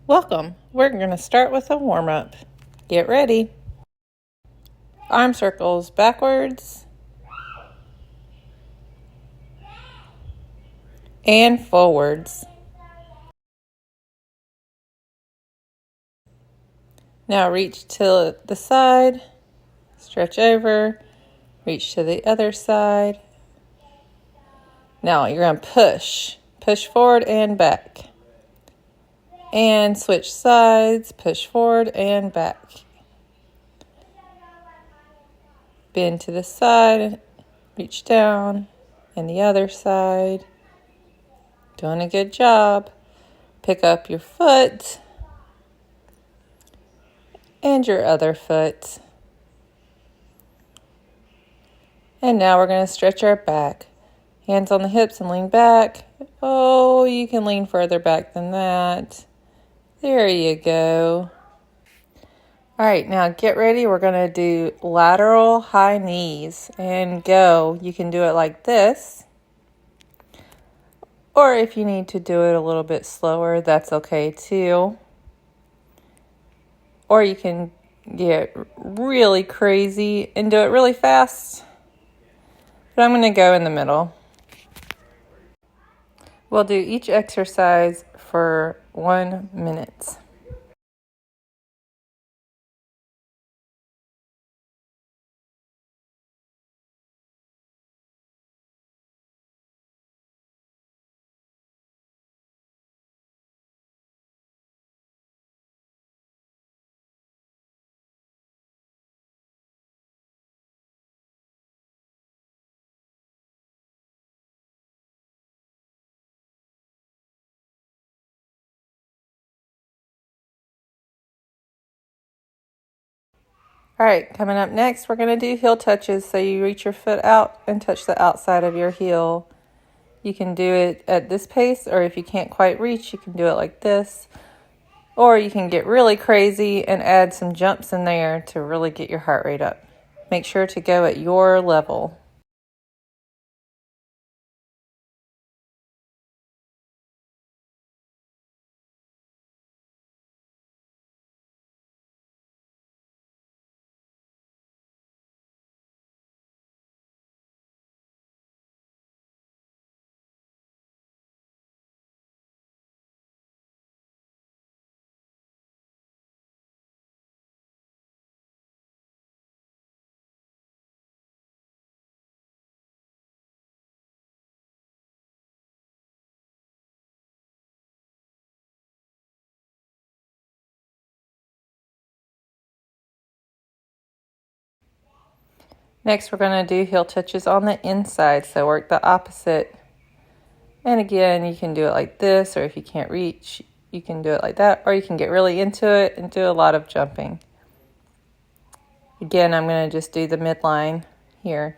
Welcome. We're going to start with a warm-up. Get ready. Arm circles backwards and forwards. Now reach to the side, stretch over, reach to the other side. Now you're going to push forward and back. And switch sides, push forward and back. Bend to the side, reach down, and the other side. Doing a good job. Pick up your foot and your other foot. And now we're going to stretch our back. Hands on the hips and lean back. Oh, you can lean further back than that. There you go. All right, now get ready. We're going to do lateral high knees and go. You can do it like this. Or if you need to do it a little bit slower, that's okay too. Or you can get really crazy and do it really fast. But I'm going to go in the middle. We'll do each exercise for 1 minute. All right, coming up next, we're going to do heel touches. So you reach your foot out and touch the outside of your heel. You can do it at this pace, or if you can't quite reach, you can do it like this. Or you can get really crazy and add some jumps in there to really get your heart rate up. Make sure to go at your level. Next, we're going to do heel touches on the inside, so work the opposite. And again, you can do it like this, or if you can't reach, you can do it like that, or you can get really into it and do a lot of jumping. Again, I'm going to just do the midline here.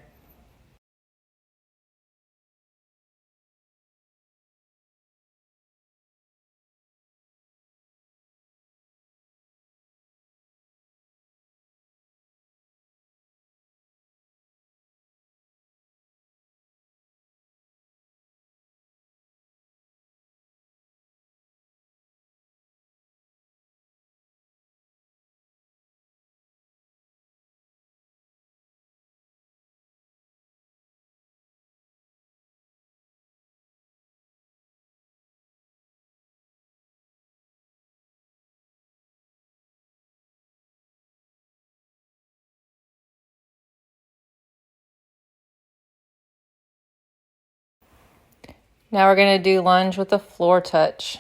Now we're going to do lunge with a floor touch.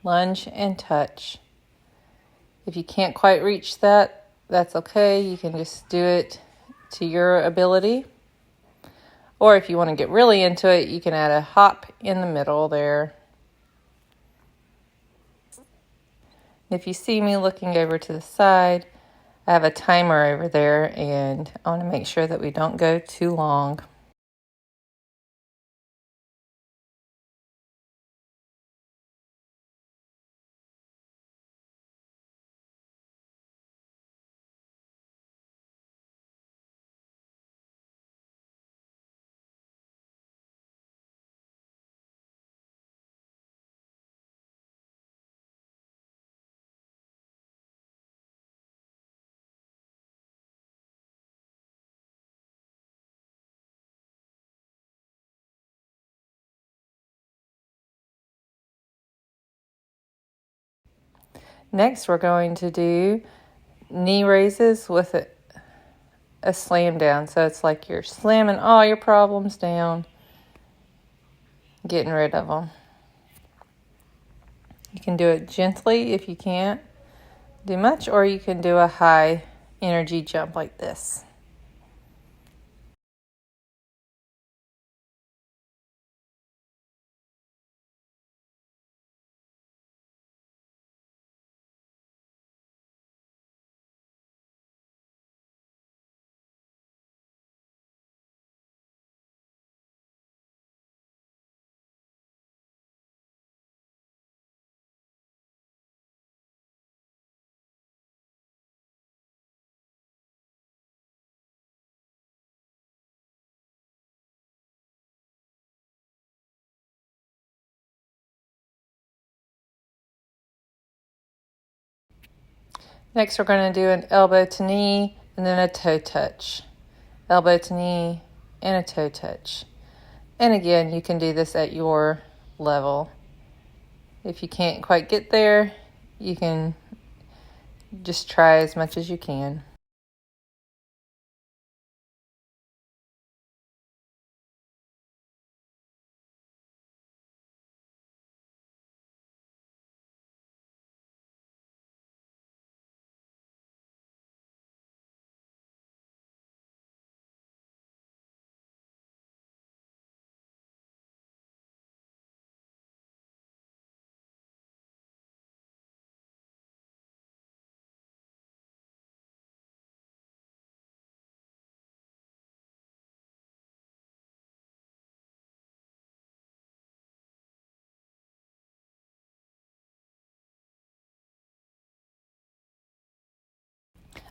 Lunge and touch. If you can't quite reach that, that's okay. You can just do it to your ability. Or if you want to get really into it, you can add a hop in the middle there. If you see me looking over to the side, I have a timer over there, and I want to make sure that we don't go too long. Next, we're going to do knee raises with a slam down. So it's like you're slamming all your problems down, getting rid of them. You can do it gently if you can't do much, or you can do a high energy jump like this. Next, we're going to do an elbow to knee and then a toe touch. Elbow to knee and a toe touch. And again, you can do this at your level. If you can't quite get there, you can just try as much as you can.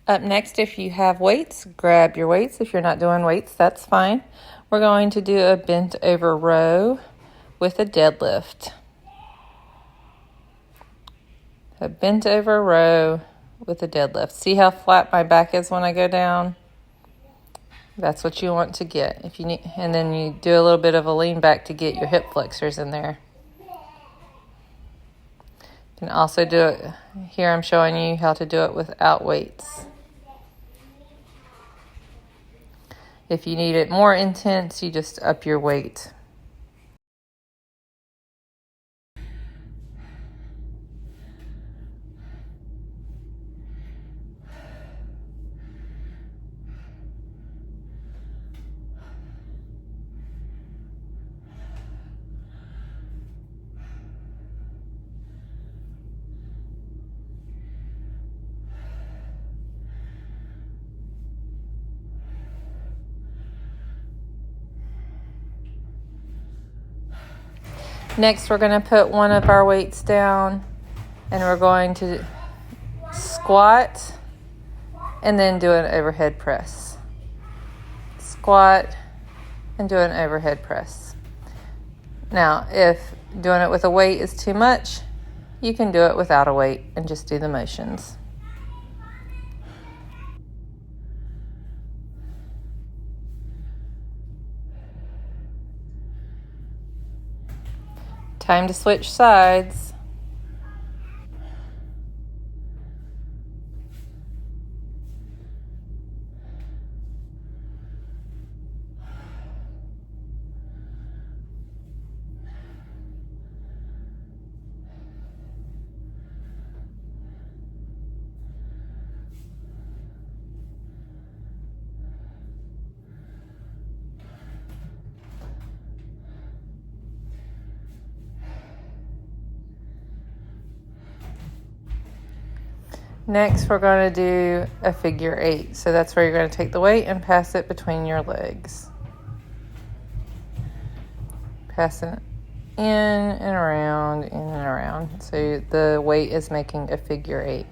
Up next, if you have weights, grab your weights. If you're not doing weights, that's fine. We're going to do a bent over row with a deadlift. A bent over row with a deadlift. See how flat my back is when I go down? That's what you want to get. If you need, and then you do a little bit of a lean back to get your hip flexors in there. You can also do it, here I'm showing you how to do it without weights. If you need it more intense, you just up your weight. Next, we're going to put one of our weights down and we're going to squat and then do an overhead press. Squat and do an overhead press. Now, if doing it with a weight is too much, you can do it without a weight and just do the motions. Time to switch sides. Next, we're going to do a figure 8. So that's where you're going to take the weight and pass it between your legs. Pass it in and around, in and around. So the weight is making a figure 8.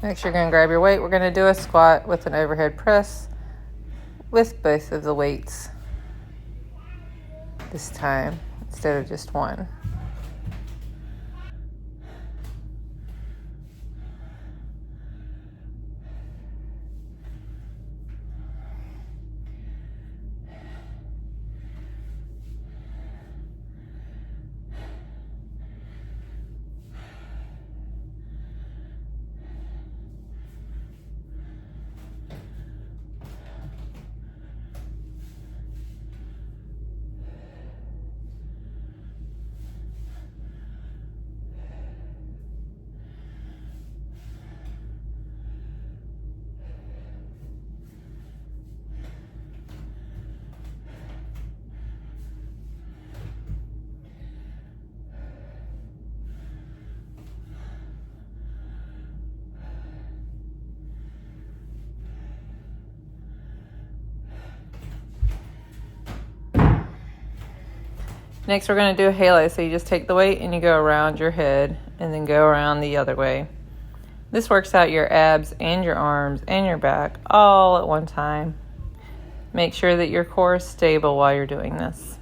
Next, you're going to grab your weight. We're going to do a squat with an overhead press with both of the weights this time instead of just one. Next, we're going to do a halo. So you just take the weight and you go around your head and then go around the other way. This works out your abs and your arms and your back all at one time. Make sure that your core is stable while you're doing this.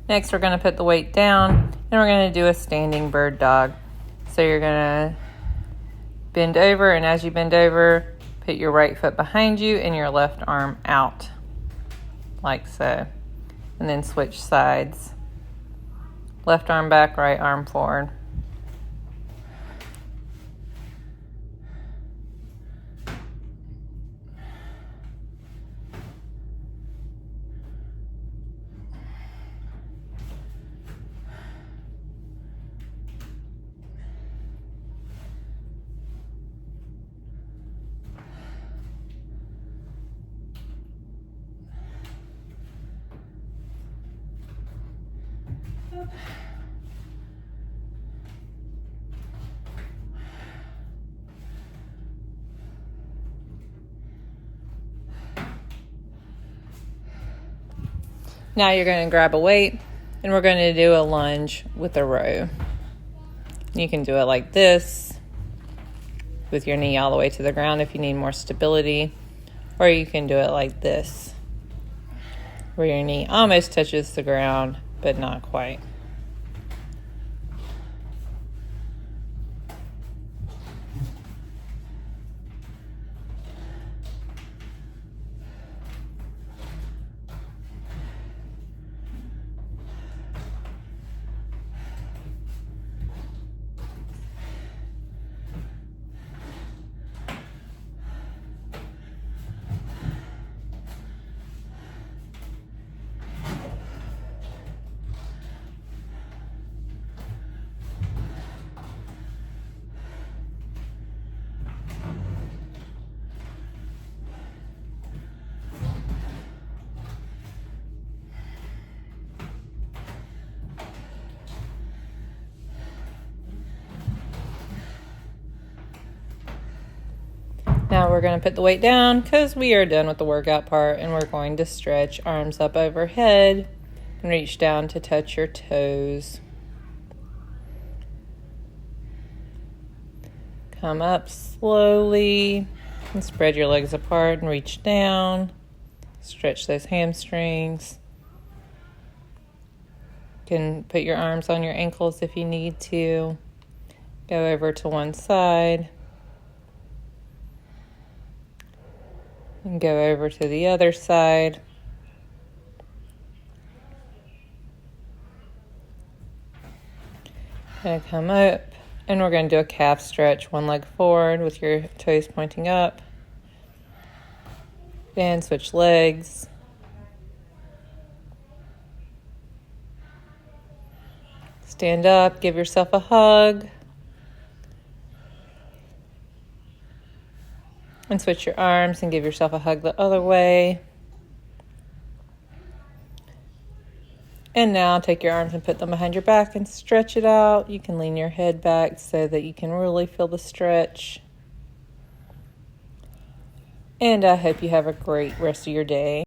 Next, we're going to put the weight down and we're going to do a standing bird dog. So you're going to bend over, and as you bend over, put your right foot behind you and your left arm out, like so. And then switch sides. Left arm back, right arm forward. Now you're going to grab a weight and we're going to do a lunge with a row. You can do it like this with your knee all the way to the ground if you need more stability, or you can do it like this where your knee almost touches the ground but not quite. Now we're going to put the weight down because we are done with the workout part, and we're going to stretch arms up overhead and reach down to touch your toes. Come up slowly and spread your legs apart and reach down. Stretch those hamstrings. You can put your arms on your ankles if you need to. Go over to one side. And go over to the other side. Gonna come up And we're going to do a calf stretch, one leg forward with your toes pointing up. And switch legs. Stand up, give yourself a hug. And switch your arms and give yourself a hug the other way. And now take your arms and put them behind your back and stretch it out. You can lean your head back so that you can really feel the stretch. And I hope you have a great rest of your day.